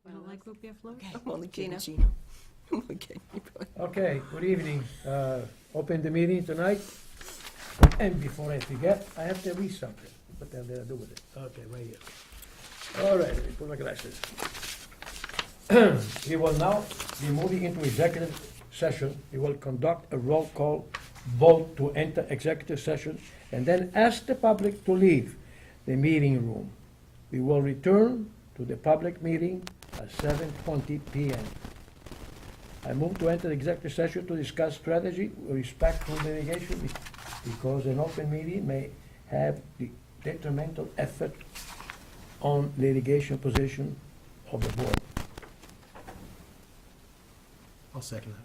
You don't like root beer float? I'm only kidding, Gina. Gina. I'm only kidding. Okay, good evening. Open the meeting tonight. And before I forget, I have to read something. What the hell did I do with it? Okay, right here. All right, let me put my glasses. We will now be moving into executive session. We will conduct a roll call vote to enter executive session and then ask the public to leave the meeting room. We will return to the public meeting at 7:20 p.m. I move to enter the executive session to discuss strategy with respect to litigation because an open meeting may have the detrimental effect on litigation position of the board. I'll second that.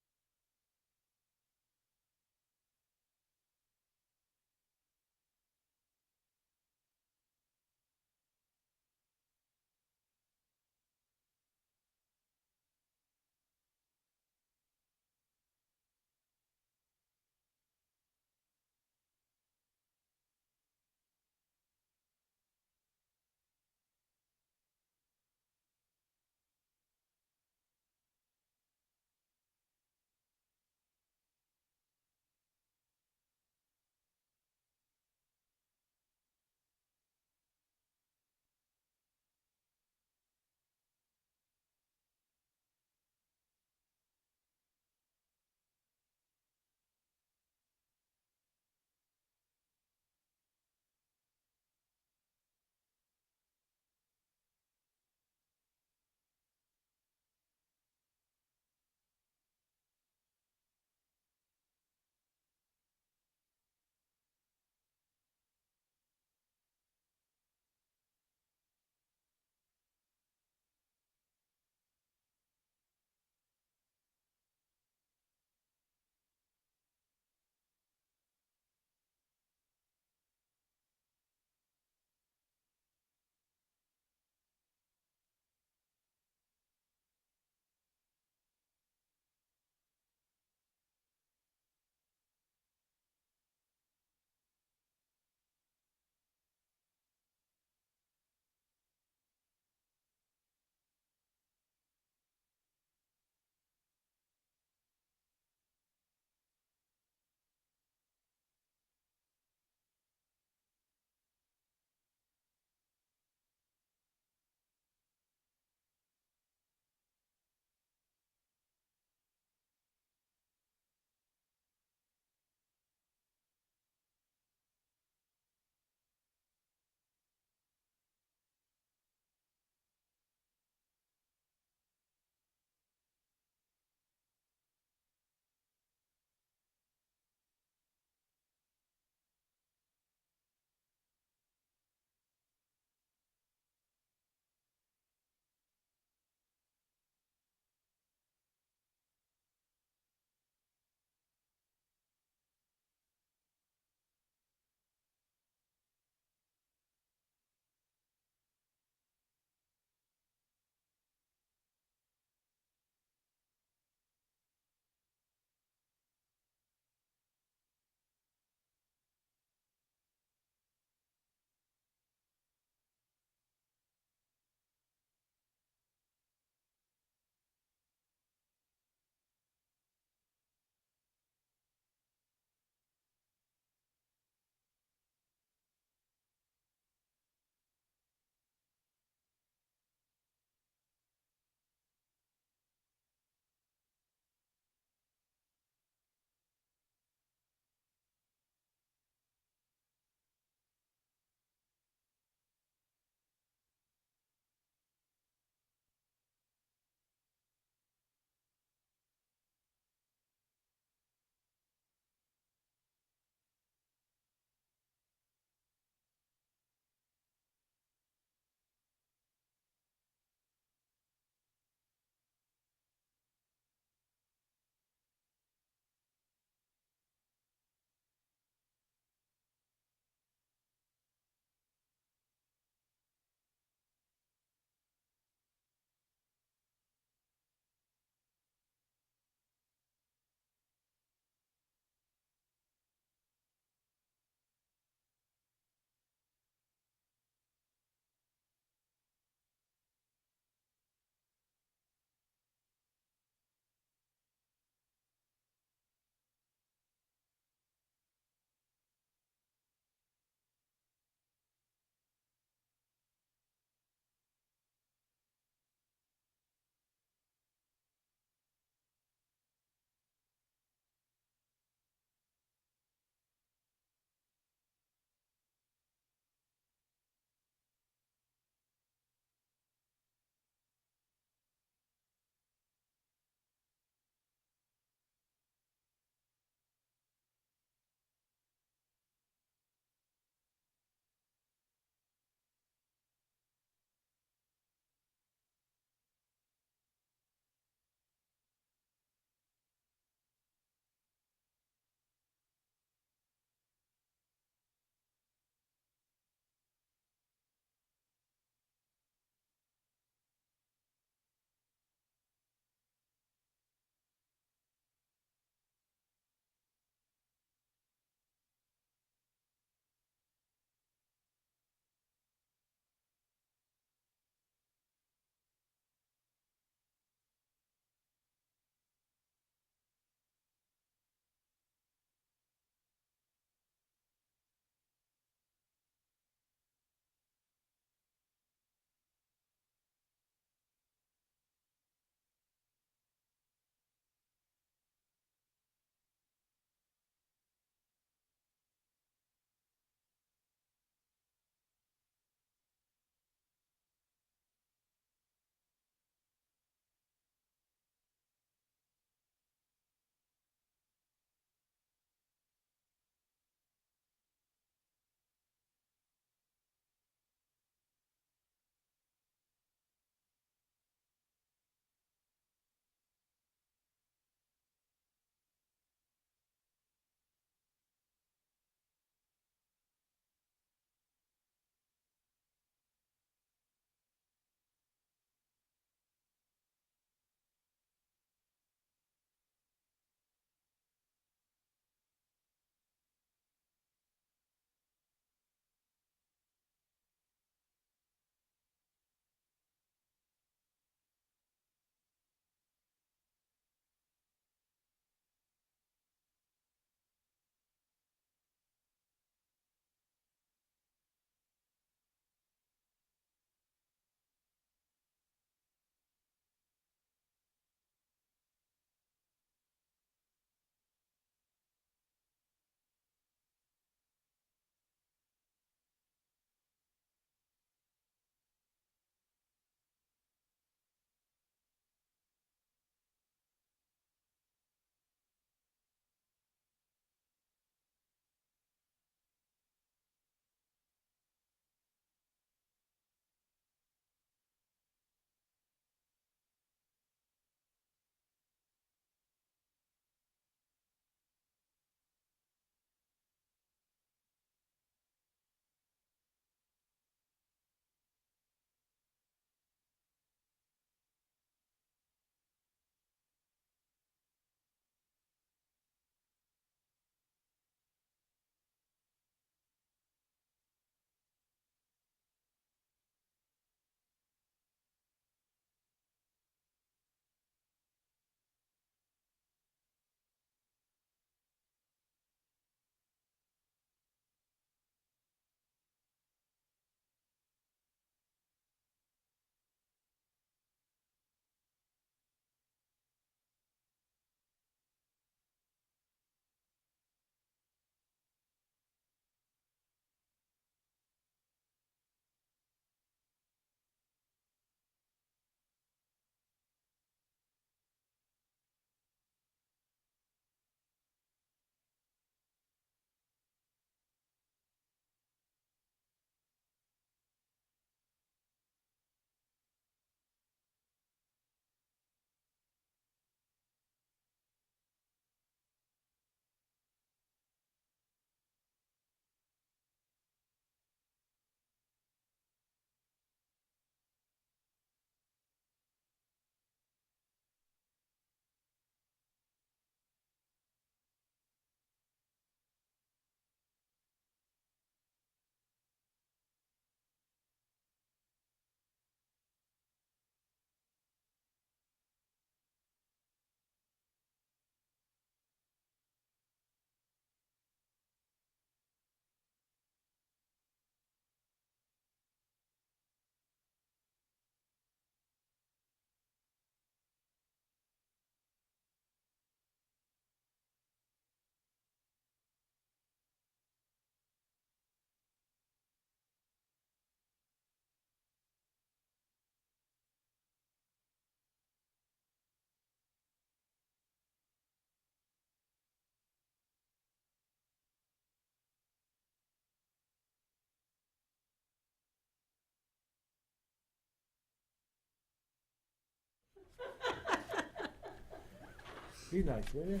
Be nice, will you?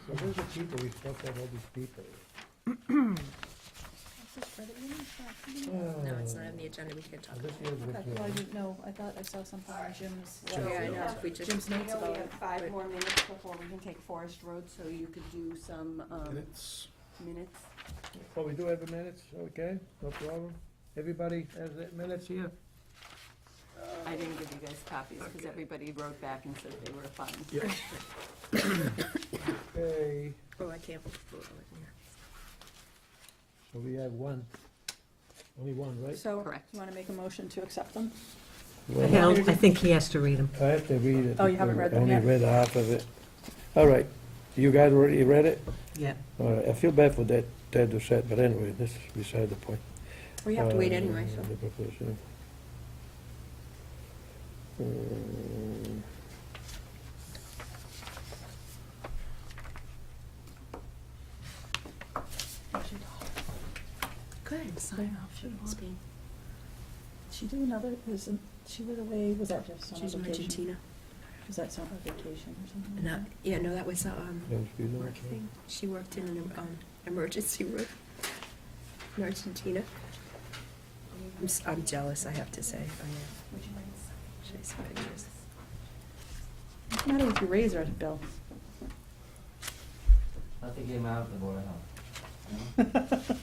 So those are people, we're supposed to have all these people. No, it's not on the agenda, we can't talk Oh, about this it. year's Okay, which well, I one? didn't know, I thought I saw something on Jim's. Yeah, I know, if we just, Jim's notes we about have it. 5 more minutes before we can take Forest Road, so you could do some, Minutes. minutes. Oh, we do have the minutes, okay, no problem. Everybody has the minutes here? I didn't give you guys copies, because everybody wrote back and said they were fine. Yeah. Okay, Oh, I can't vote on it here. so we have one, only one, right? So, Correct. you wanna make a motion to accept them? Well, I think he has to read them. I have to read it. Oh, you haven't read them I yet? only read half of it. All right, you guys already read it? Yeah. All right, I feel bad for that, Ted Doucette, but anyway, this is beside the point. Well, you have to wait anyway, so. The proposition. Good, sign off. Spain. She do another, isn't, she was away, was that just on She's in vacation? Argentina. Was that some vacation or something? like No, that? yeah, no, that was, Yes, we know. work thing. She worked in an, emergency room in Argentina. I'm jealous, I have to say, I am. Should I see pictures? What's the matter with your razor, Bill? Nothing came out of the Board of Health.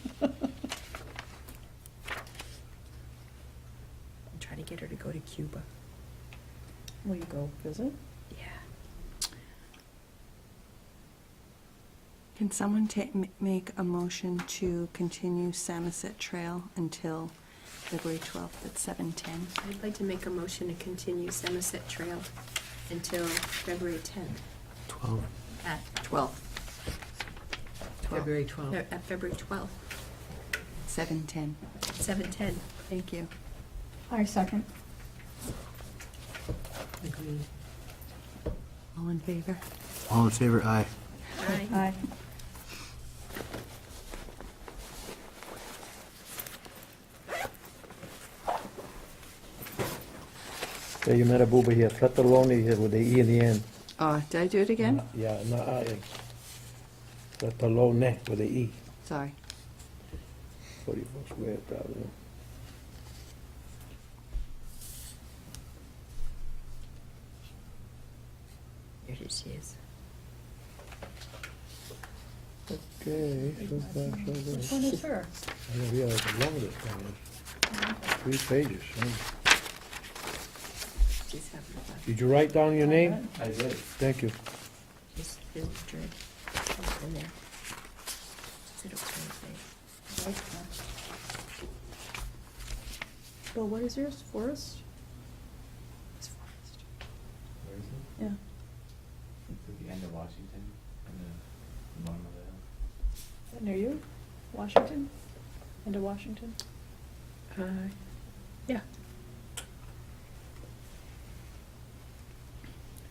I'm trying to get her to go to Cuba. Will you go visit? Yeah. Can someone make a motion to continue Samoset Trail until February 12th at 7:10? I'd like to make a motion to continue Samoset Trail until February 10th. 12. At 12th. February 12th. At February 12th. 7:10. 7:10, thank you. I second. Agreed. All in favor? All in favor, aye. Aye. Aye. Hey, you met a booba here, Fratelloni here with the E in the end. Oh, did I do it again? Yeah, no, Fratellone with the E. Sorry. What do you folks wear it out there? Here she is. Okay, so far, so Which good. one is her? I didn't realize how long this thing is. 3 pages. huh? She's having fun. Did you write down your name? I did. Thank you. She's in Madrid. She's in there. She said it was Wednesday. Bill, what is yours? Forest? It's Forest. Where is it? Yeah. It's at the end of Washington, and the bottom of the hill. Is that near you? Washington? Into Washington? Yeah.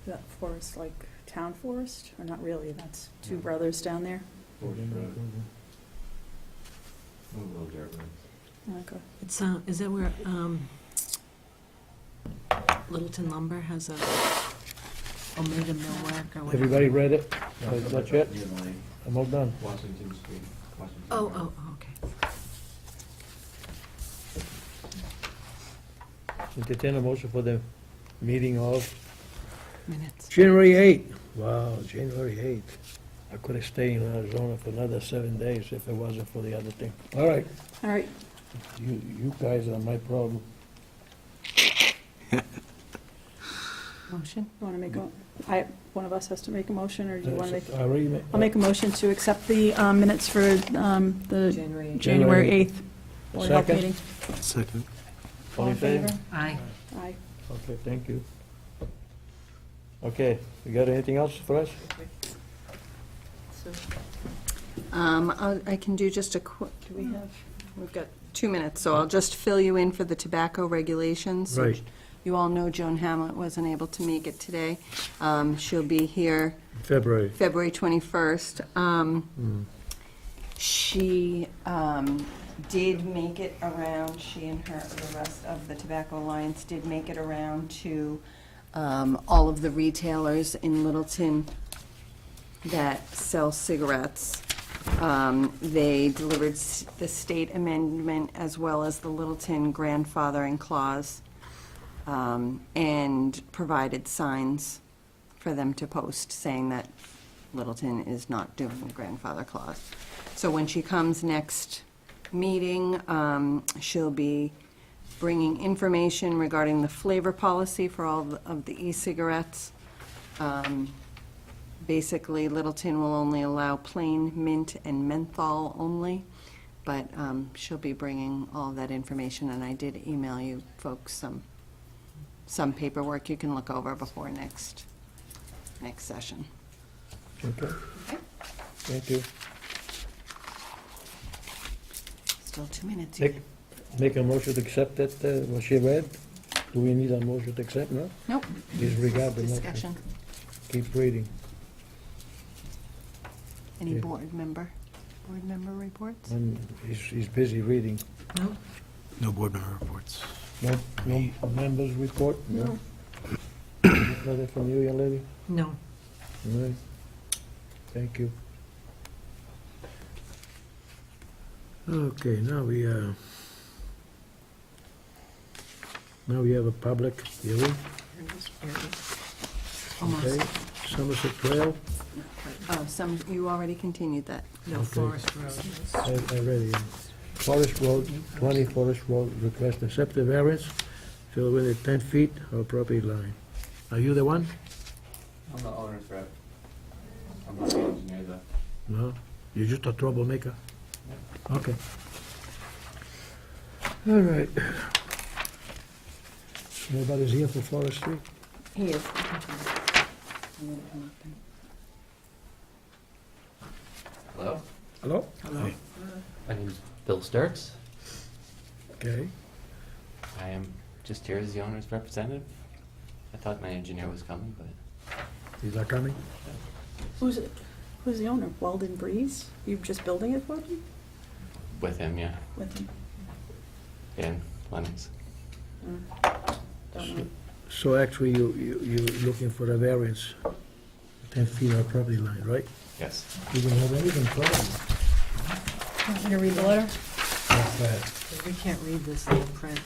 Is that forest like town forest, or not really? That's two brothers down there? Forest Road. Little dirt roads. Okay. It's, is that where, Littleton Lumber has a Omega Millwork or whatever? Everybody read it? No, That's it? near the lake, I'm all done. Washington Street, Washington. Oh, Road. okay. Entertain a motion for the meeting of Minutes. January 8th. Wow, January 8th. I could have stayed in Arizona for another 7 days if it wasn't for the other thing. All right, All right, you guys are my problem. Motion? you wanna make one of us has to make a motion, or do you wanna make? I already ma- I'll make a motion to accept the minutes for the January. January 8th Board of Health Second. meeting. Second. All in favor? Aye. Aye. Okay, thank you. Okay, you got anything else for us? I can do just a quick, Do we have? we've got 2 minutes, so I'll just fill you in for the tobacco regulations. Right. You all know Joan Hamlet wasn't able to make it today. She'll be here February. February 21st. She did make it around, she and her, the rest of the Tobacco Alliance did make it around to all of the retailers in Littleton that sell cigarettes. They delivered the state amendment as well as the Littleton grandfathering clause, and provided signs for them to post saying that Littleton is not doing the grandfather clause. So when she comes next meeting, she'll be bringing information regarding the flavor policy for all of the e-cigarettes. Basically, Littleton will only allow plain mint and menthol only, but she'll be bringing all that information, and I did email you folks some paperwork you can look over before next session. Okay. Thank you. Still 2 minutes. Make a motion to accept that, what she read? Do we need a motion to accept, no? Nope. Disregard the motion. Discussion. Keep reading. Any Okay. board member reports? And he's busy reading. No? No board member reports. No members report? No. Nothing from you, young lady? No. All right. Thank you. Okay, now we have a public hearing, Almost. okay? Somerset Trail, Oh, you already continued that. No, Okay. Forest Road. I read it. Forest Road, 20 Forest Road, request accepted variance, fill within 10 feet of property line. Are you the one? I'm the owner's rep. I'm not the engineer though. No? You're just a troublemaker? Okay. All right. Nobody's here for forestry? He is. Hello? Hello? Hello? My name's Bill Sturts. Okay. I am just here as the owner's representative. I thought my engineer was coming, but Is that coming? Who's the owner? Weldon Breeze? You just building it for him? with him, yeah. With him? And Lennox. Don't know. So actually, you're looking for a variance, 10 feet of property line, right? Yes. You don't have anything problem. Want me to read the letter? We can't read this little print.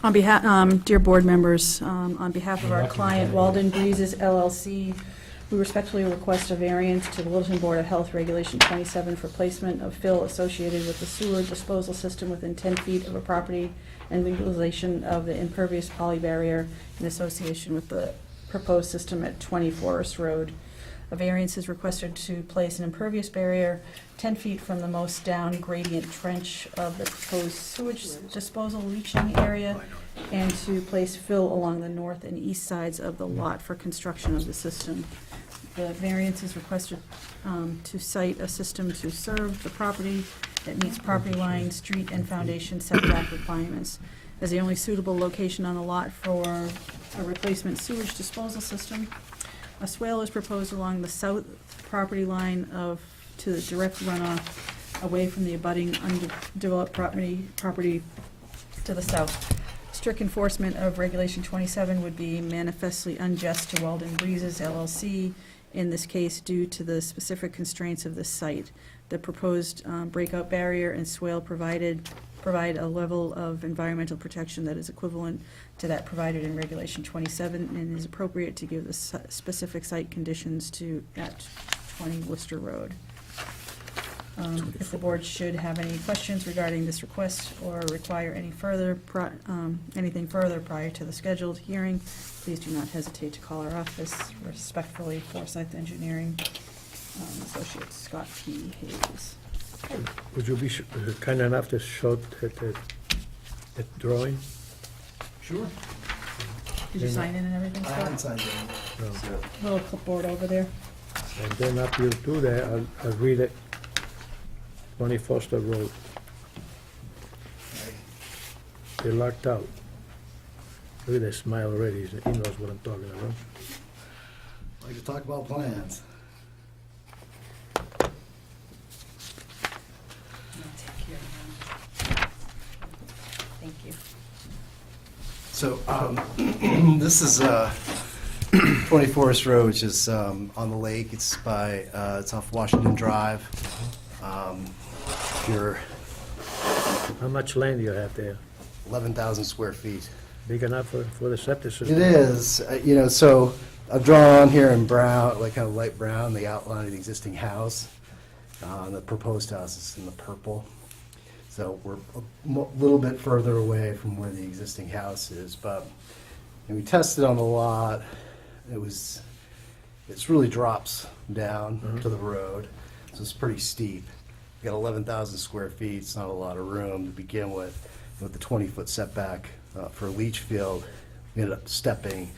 On behalf, dear board members, on behalf of our client Walden Breezes LLC, we respectfully request a variance to the Littleton Board of Health Regulation 27 for placement of fill associated with the sewer disposal system within 10 feet of a property and legalization of the impervious poly barrier in association with the proposed system at 20 Forest Road. A variance is requested to place an impervious barrier 10 feet from the most down gradient trench of the proposed sewage disposal leaching area and to place fill along the north and east sides of the lot for construction of the system. The variance is requested to site a system to serve the property that meets property line, street, and foundation setback requirements. As the only suitable location on the lot for a replacement sewage disposal system, a swale is proposed along the south property line to the direct runoff away from the abutting undeveloped property to the south. Strict enforcement of Regulation 27 would be manifestly unjust to Weldon Breezes LLC, in this case due to the specific constraints of this site. The proposed breakout barrier and swale provide a level of environmental protection that is equivalent to that provided in Regulation 27 and is appropriate to give the specific site conditions at 20 Worcester Road. If the board should have any questions regarding this request or require anything further prior to the scheduled hearing, please do not hesitate to call our office. Respectfully, Forsyth Engineering, Associates, Scott P. Hayes. Would you be kind enough to show that drawing? Sure. Did you sign in and everything, I haven't Scott? signed it. No. Little clipboard over there. And then after you do that, I'll read it. 20 Foster Road. They're locked out. Look at that smile already. He knows what I'm talking about. Like to talk about plans. I'll take care of them. Thank you. So, this is, 24th Road, which is on the lake. It's it's off Washington Drive. You're How much land do you have there? 11,000 square feet. Big enough for the septic system? It is, so I've drawn on here in brown, like kind of light brown, the outline of the existing house. The proposed house is in the purple. So we're a little bit further away from where the existing house is, but we tested on the lot. It's really drops down to the road, so it's pretty steep. We got 11,000 square feet, it's not a lot of room to begin with. With the 20-foot setback for a leach field, we ended up stepping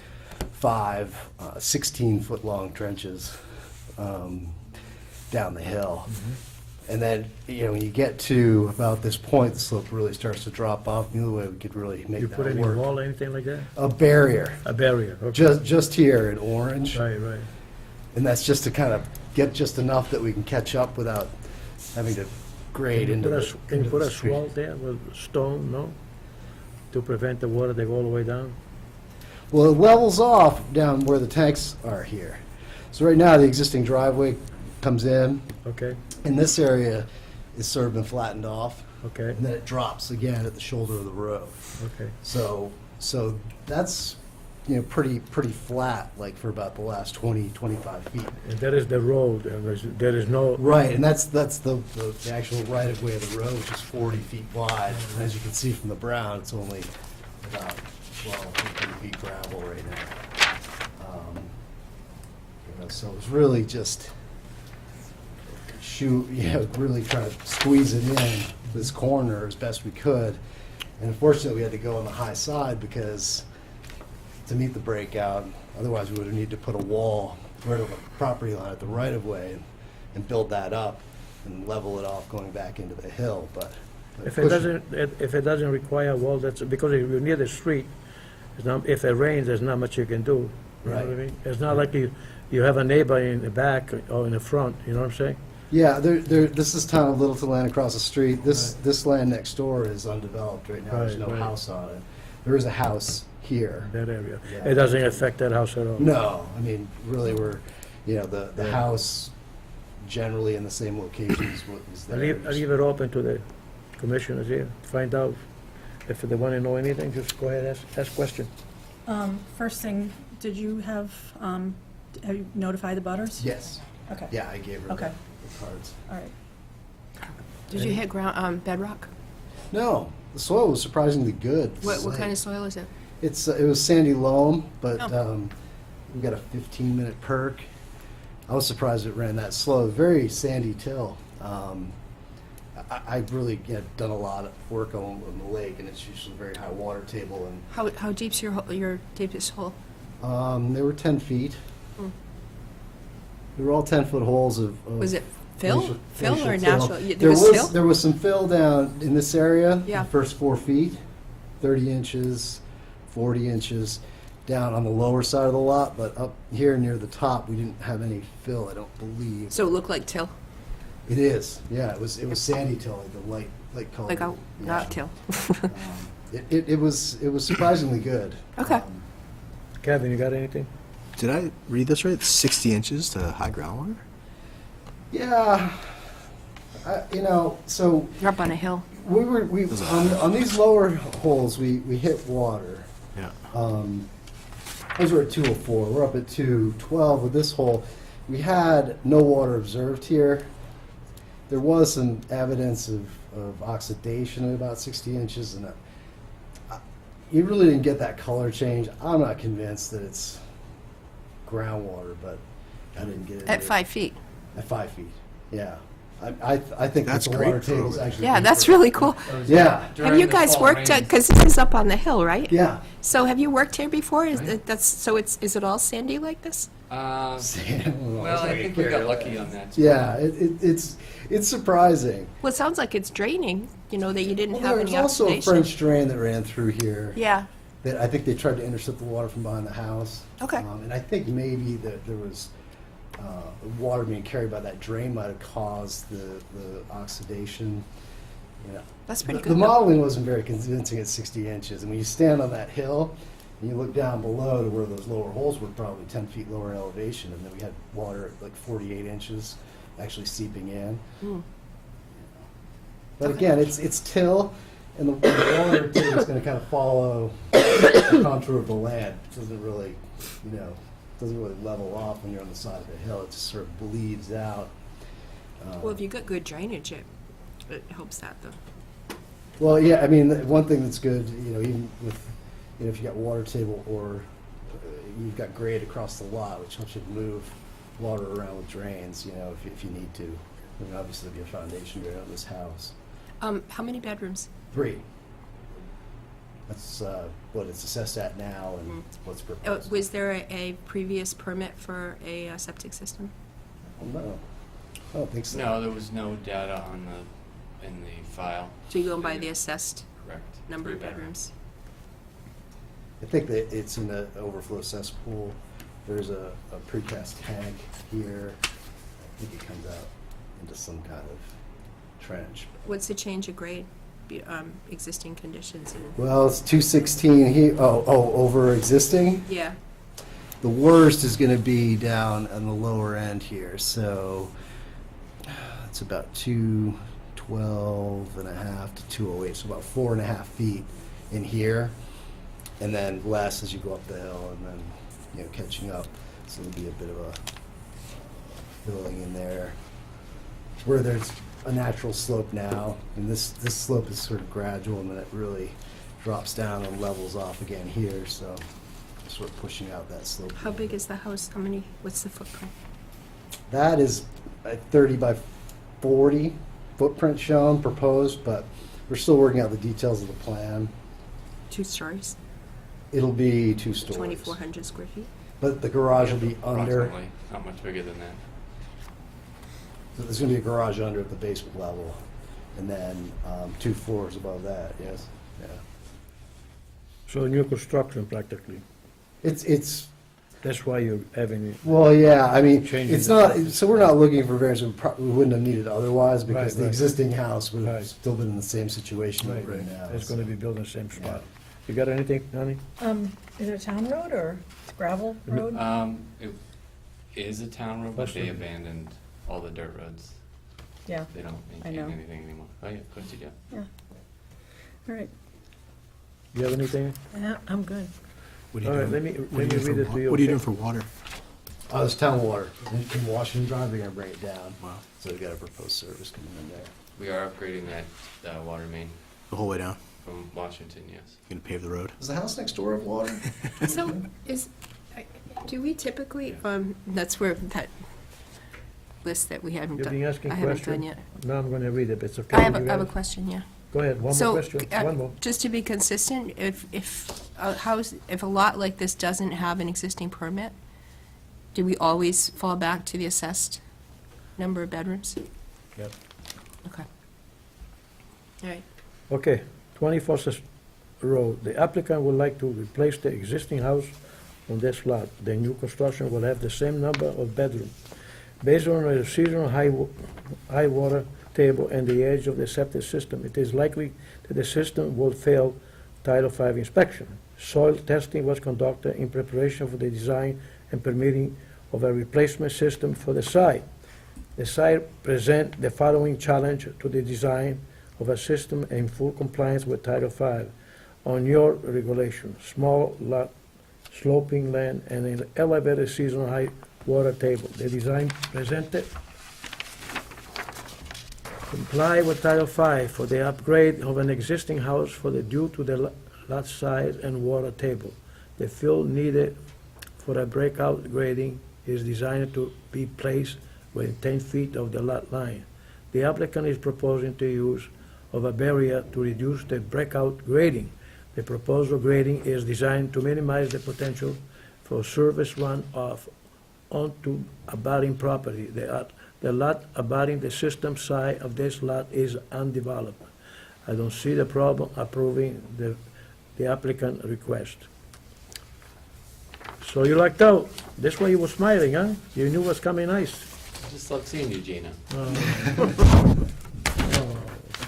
5 16-foot-long trenches down the hill. And then, when you get to about this point, the slope really starts to drop off. The only way we could really make You that put any work. wall, anything like that? A barrier, A barrier, okay. just here in orange. Right, right. And that's just to kind of get just enough that we can catch up without having to grade into the Can you into put the a street. wall there with stone, no? To prevent the water to go all the way down? Well, it levels off down where the tanks are here. So right now, the existing driveway comes in, Okay, and this area is sort of been flattened off, okay, and then it drops again at the shoulder of the road. okay. So that's, pretty flat, like for about the last 20, 25 feet. And that is the road, and there is no, Right, and that's the actual right-of-way of the road, which is 40 feet wide. And as you can see from the brown, it's only about 12, 15 feet gravel right now. So it's really just really trying to squeeze it in this corner as best we could. And unfortunately, we had to go on the high side because to meet the breakout, otherwise we would have needed to put a wall right over the property line at the right-of-way and build that up and level it off going back into the hill, but. if it doesn't require a wall, that's, because if you're near the street, if it rains, there's not much you can do. You know what I Right. mean? It's not like you have a neighbor in the back or in the front, you know what I'm saying? Yeah, this is town of Littleton land across the street. This land next door is undeveloped right now. There's Right, no right. house on it. There is a house here. That area. Yeah. It doesn't affect that house at all? No, I mean, really, the house generally in the same location as what was I there. leave it open to the commissioners here, to find out if they want to know anything, just go ahead, ask question. First thing, did you have you notified the butters? Yes, Okay. yeah, I gave her Okay. the cards. All right. Did you hit bedrock? No, the soil was surprisingly good. What kind of soil is it? It was sandy loam, but Oh. we got a 15-minute perk. I was surprised it ran that slow. Very sandy till. I've really done a lot of work on the lake, and it's usually a very high water table. How deep's your deepest hole? And they were 10 feet. Hmm. They were all 10-foot holes of. Was it fill? glacial- Fill glacial or till. natural? There was fill? There was some fill down in this area. Yeah. The first 4 feet, 30 inches, 40 inches, down on the lower side of the lot, but up here near the top, we didn't have any fill, I don't believe. So it looked like till, It is, yeah, it was sandy till, like the light color. like a, not till. It was surprisingly good. Okay. Kevin, you got anything? Did I read this right? 60 inches to high groundwater? Yeah, so You're up on a hill. we on these lower holes, we hit water. Yeah. Those were at 204. We're up at 212 with this hole. We had no water observed here. There was some evidence of oxidation at about 60 inches, and you really didn't get that color change. I'm not convinced that it's groundwater, but I didn't get it. At 5 feet. At 5 feet, yeah. I think That's that the great water table is proof. actually. Yeah, that's deeper. really cool. Yeah, Have you guys worked, because this is up on the hill, right? yeah. So have you worked here before? Is it all sandy like this? Well, I think we got lucky on that. Yeah, it's surprising. Well, it sounds like it's draining, that you didn't Well, have there's any also a oxidation. French drain that ran through here. Yeah, That I think they tried to intercept the water from behind the house. Okay. And I think maybe that there was water being carried by that drain might have caused the oxidation. Yeah. that's pretty The good. though. modeling wasn't very convincing at 60 inches, and when you stand on that hill, And you look down below to where those lower holes were, probably 10 feet lower in elevation, and then we had water at like 48 inches actually seeping in. Hmm. But again, it's till, and the water table is going to kind of follow the contour of the land. It doesn't really, doesn't really level off when you're on the side of the hill. It just sort of bleeds out. Well, if you've got good drainage, it helps that though. Well, yeah, I mean, one thing that's good, even with, if you got water table or you've got grade across the lot, which helps you move water around with drains, if you need to. I mean, obviously, there'll be a foundation grade on this house. How many bedrooms? 3. That's what it's assessed at now and what's proposed. Was there a previous permit for a septic system? No, I don't think so. No, there was no data in the file. So you go by the assessed Correct. number of 3 bedrooms? I think that it's in the overflow cesspool. There's a precast tank here. I think it comes out into some kind of trench. What's the change of grade, existing conditions? Well, it's 216 here. Over existing. Yeah, The worst is going to be down on the lower end here. So it's about 212 and a half to 208. So about 4.5 feet in here, and then less as you go up the hill, and then catching up. So there'll be a bit of a filling in there where there's a natural slope now, and this slope is sort of gradual, and then it really drops down and levels off again here. So sort of pushing out that slope. how big is the house? What's the footprint? That is a 30 by 40 footprint shown, proposed, but we're still working out the details of the plan. 2 stories, It'll be 2 stories. 2,400 square feet? But the garage will be under. Approximately, not much bigger than that. So there's going to be a garage under at the basement level, and then 2 floors above that, yes. Yeah. So new construction practically. It's That's why you're having it. well, yeah, I mean, Changing it's the- not, so we're not looking for variance, we wouldn't have needed otherwise, because Right, the right. existing house would have Right. still been in the same situation Right, we're in right. now. It's gonna be built in the same spot. You got anything, honey? Is it a town road or gravel road? It is a town road, but they Western. abandoned all the dirt roads. Yeah, They don't I maintain know. anything anymore. Oh, yeah, of course you do. yeah. All right. You have anything? Yeah, I'm good. What are All you right, doing? let me What are you doing read for it to you. What are you okay? doing for water? It's town water. In Washington Drive, they're gonna bring it down. Wow. So they've got a proposed service coming in there. We are upgrading that water main The whole way down? from Washington, yes. You're gonna pave the road? Does the house next door have water? So do we typically, that's where that list that we haven't You've done, been asking I haven't done questions? yet. No, I'm gonna read it, but it's okay. I have with you a, I have a guys? question, yeah. Go ahead, one more So, question, one more. just to be consistent, if a house, if a lot like this doesn't have an existing permit, do we always fall back to the assessed number of bedrooms? Yep. Okay. All right. Okay, 24 Road. The applicant would like to replace the existing house on this lot. The new construction will have the same number of bedrooms. Based on a seasonal high water table and the age of the septic system, it is likely that the system will fail Title V inspection. Soil testing was conducted in preparation for the design and permitting of a replacement system for the site. The site present the following challenge to the design of a system in full compliance with Title V on your regulation, small lot, sloping land, and an elevated seasonal high water table. The design presented comply with Title V for the upgrade of an existing house for the due to the lot size and water table. The fill needed for a breakout grading is designed to be placed within 10 feet of the lot line. The applicant is proposing to use of a barrier to reduce the breakout grading. The proposal grading is designed to minimize the potential for service runoff onto abutting property. The lot abutting the system side of this lot is undeveloped. I don't see the problem approving the applicant request. So you lucked out. That's why you were smiling, huh? You knew what's coming nice. I just love seeing you, Gina. I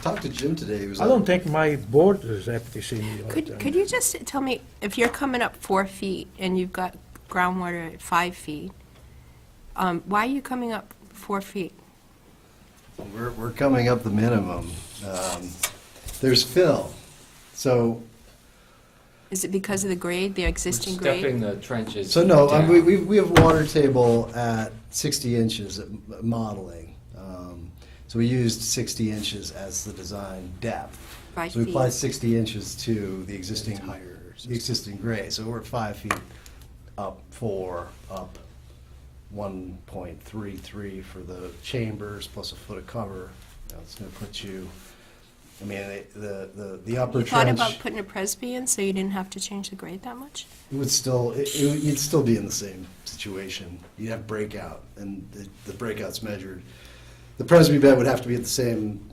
talked to to Jim today. He was I don't think my board is happy to see me all the time. Could you just tell me, if you're coming up 4 feet and you've got groundwater at 5 feet, why are you coming up 4 feet? We're coming up the minimum. There's fill, so Is it because of the grade, the existing grade? Stuffing the trenches. So no, down. we have water table at 60 inches at modeling. So we used 60 inches as the design depth. 5 So we applied feet. 60 inches to the existing Entire the existing grade. So we're at 5 feet up 4, up 1.33 for the chambers plus a foot of cover. It's going to put you. I mean, the upper You thought trench. about putting a presby in so you didn't have to change the grade that much? It would still, you'd still be in the same situation. You'd have breakout, and the breakout's measured. The Presby bed would have to be at the same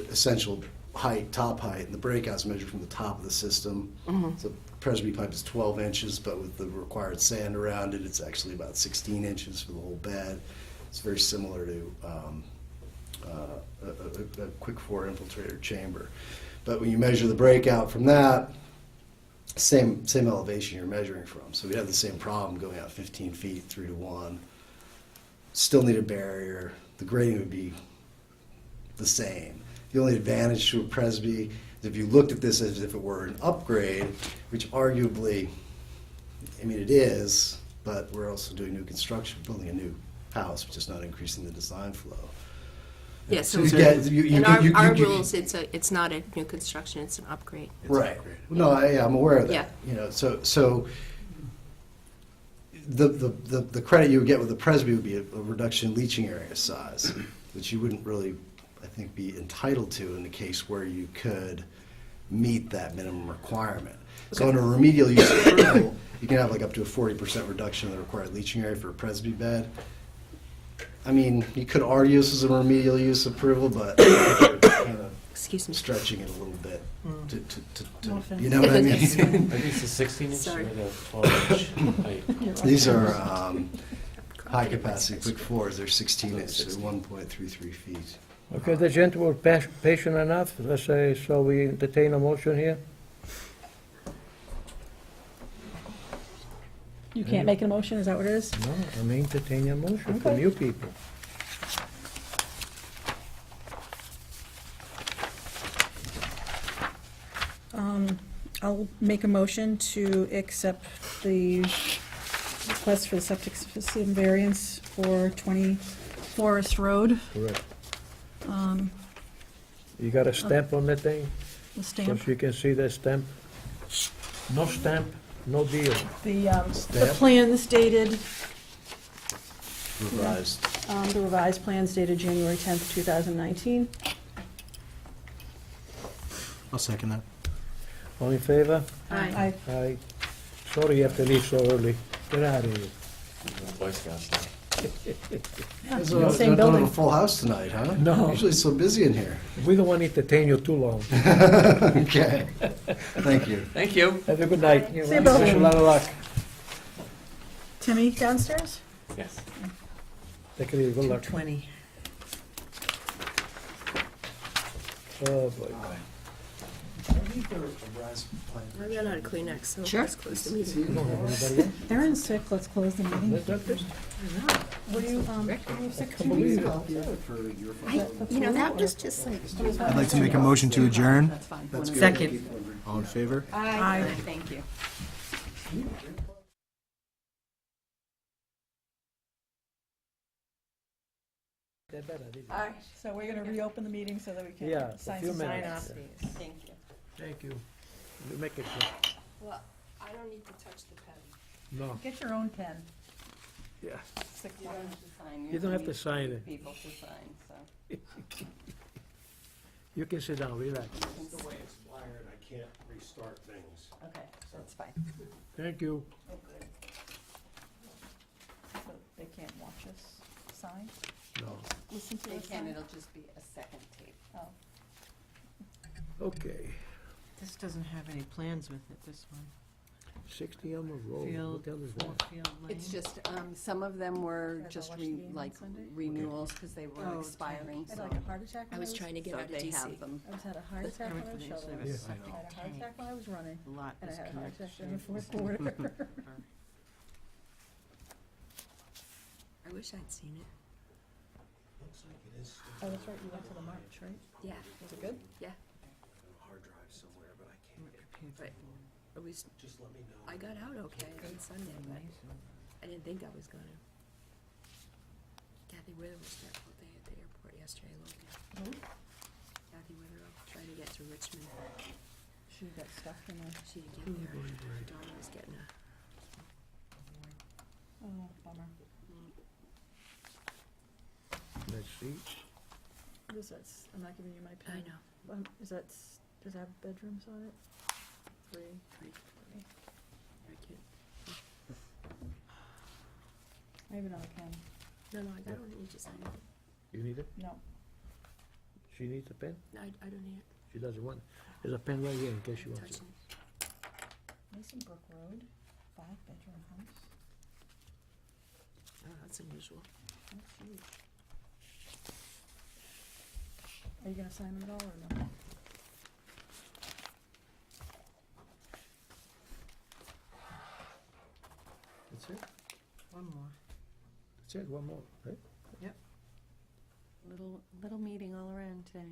essential height, top height, and the breakout's measured from the top of the system. So Presby pipe is 12 inches, but with the required sand around it, it's actually about 16 inches for the whole bed. It's very similar to a quick 4 infiltrator chamber. But when you measure the breakout from that, same elevation you're measuring from. So we have the same problem going out 15 feet, 3 to 1. Still need a barrier. The grading would be the same. The only advantage to a Presby is if you looked at this as if it were an upgrade, which arguably, I mean, it is, but we're also doing new construction, building a new house, which is not increasing the design flow. Yes, So you in could- our rules, it's not a new construction, it's an upgrade. Right. No, I'm aware of that. Yeah. You know, so the credit you would get with the Presby would be a reduction in leaching area size, which you wouldn't really, I think, be entitled to in the case where you could meet that minimum requirement. So under remedial use approval, you can have like up to a 40% reduction in the required leaching area for a Presby bed. I mean, you could argue this is a remedial use approval, but you're kind of Excuse me. stretching it a little bit No offense. you know what I That's mean? Are these the 16 inch Sorry. or the 12 inch height? These are high capacity quick fours. They're 16 inch. They're 1.33 feet. Okay, the gentleman was patient enough, let's say, so we entertain a motion here? You can't make a motion, is that what it is? No, I'm entertaining a motion from Okay. you people. I'll make a motion to accept the request for the septic system variance for 20 Forest Road, Correct. You got a stamp on that thing? the So stamp. you can see that stamp? No stamp, no deal. The Stamp. plans dated, Revised. the revised plans dated January 10th, 2019. I'll second that. All in favor? Aye. Aye. Sorry you have to leave so early. Get out of here. Boy Scouts now. There's Same a building. full house tonight, huh? No. Usually it's so busy in here. We don't want to entertain you too long. Okay. Thank you. Thank you. Have a good night. See you, Bill. Wish you a lot of luck. Timmy downstairs? Yes. Take it easy, good luck. 20. Oh, boy. We ran out of Kleenex, so Sure. let's close the meeting. Anybody else? Aaron's sick, let's close the meeting. Is that this? Were you sick I can't believe it. That was just like. I'd like to make a motion to adjourn. Second. All in favor? Aye. Thank you. Aye. So we're gonna reopen the meeting so that we can Yeah, a sign few some minutes. documents. Thank you. Thank you. You make it quick. Well, I don't need to touch the pen. No, Get your own pen. yeah. Sick You one. don't have to sign. You don't have to sign it. People to sign, so. You can sit down, relax. The way it's wired, I can't restart things. Okay, that's fine. Thank you. So they can't watch us sign? No, Listen to They us can, sign? it'll just be a second tape. Oh. okay. This doesn't have any plans with it, this one. 60 Elmer Road, Field, what the hell is that? Moorfield Lane. It's just, some of them were Guys, just I'll watch the game on like Sunday. renewals because they were Oh, expiring, I had so. like a heart attack when I was trying to get So out of they have DC. them. I was had a heart attack when I was Everything, so shoveling. they have a I septic had a heart tank. attack when I was running, The lot and I is had a heart connected attack in the to fourth quarter. I wish I'd seen it. Looks like it is still Oh, that's right, you went to the march, right? Yeah, Was it good? yeah. a hard drive somewhere, but I can't. Prepared for Right. board. It was, Just let me know. I got out okay on Sunday, but I didn't think I was gonna. Kathy Wither was there all day at the airport yesterday, Logan. Kathy Wither trying to get to Richmond. She got stuck in a, She didn't get there. Dawn was getting a, oh, bummer. Let's see. What is that? I'm not giving you my pen. I know. Is that, does it have bedrooms on it? 3. Three. Very cute. I have another pen. No, I don't need to sign it. You need it? No. She needs a pen? I don't need it. She doesn't want it. There's a pen right here in case she I'm wants it. touching it. Mason Brook Road, 5-bedroom house. Oh, that's unusual. That's huge. Are you gonna sign them at all or no? That's it? One more. That's it, one more, right? Yep. Little meeting all around today.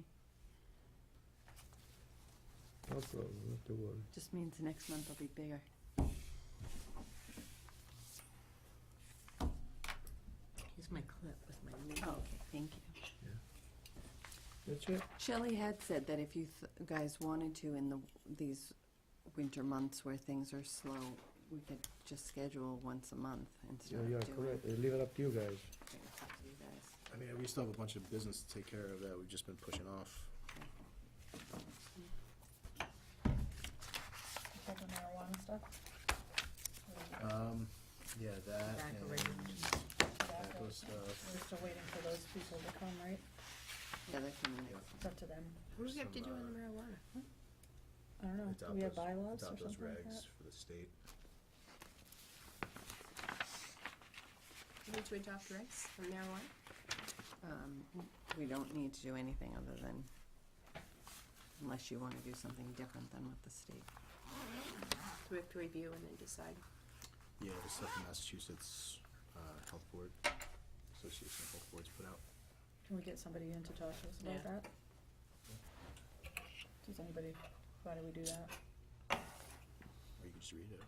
No problem, not to worry. Just means next month will be bigger. Here's my clip with my name. Oh, okay, thank you. That's it? Shelley had said that if you guys wanted to in these winter months where things are slow, we could just schedule once a month instead Yeah, of you're doing. correct. Leave it up to you guys. Okay, it's up to you guys. I mean, we still have a bunch of business to take care of that we've just been pushing off. Check the marijuana stuff? Yeah, that Tobacco and Tobacco. tobacco stuff. We're still waiting for those people to come, right? Yeah, they're coming next. It's up to them. What do we have to Some, do on the marijuana? I don't know, do Adopt we have those- bylaws or adopt those something like regs that? for the state. We need to adopt regs on marijuana? We don't need to do anything other than, unless you want to do something different than what the state. Do we have to review and then decide? Yeah, the stuff the Massachusetts Health Board, Association of Health Boards put out. Can we get somebody in to talk to us about Yeah. that? Does anybody, why do we do that? Or you can just read it.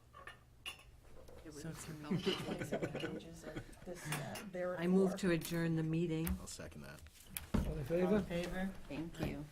It would So help. 27 pages of this, that, there. I move to adjourn the meeting. I'll second that. All in All favor? in favor? Thank you.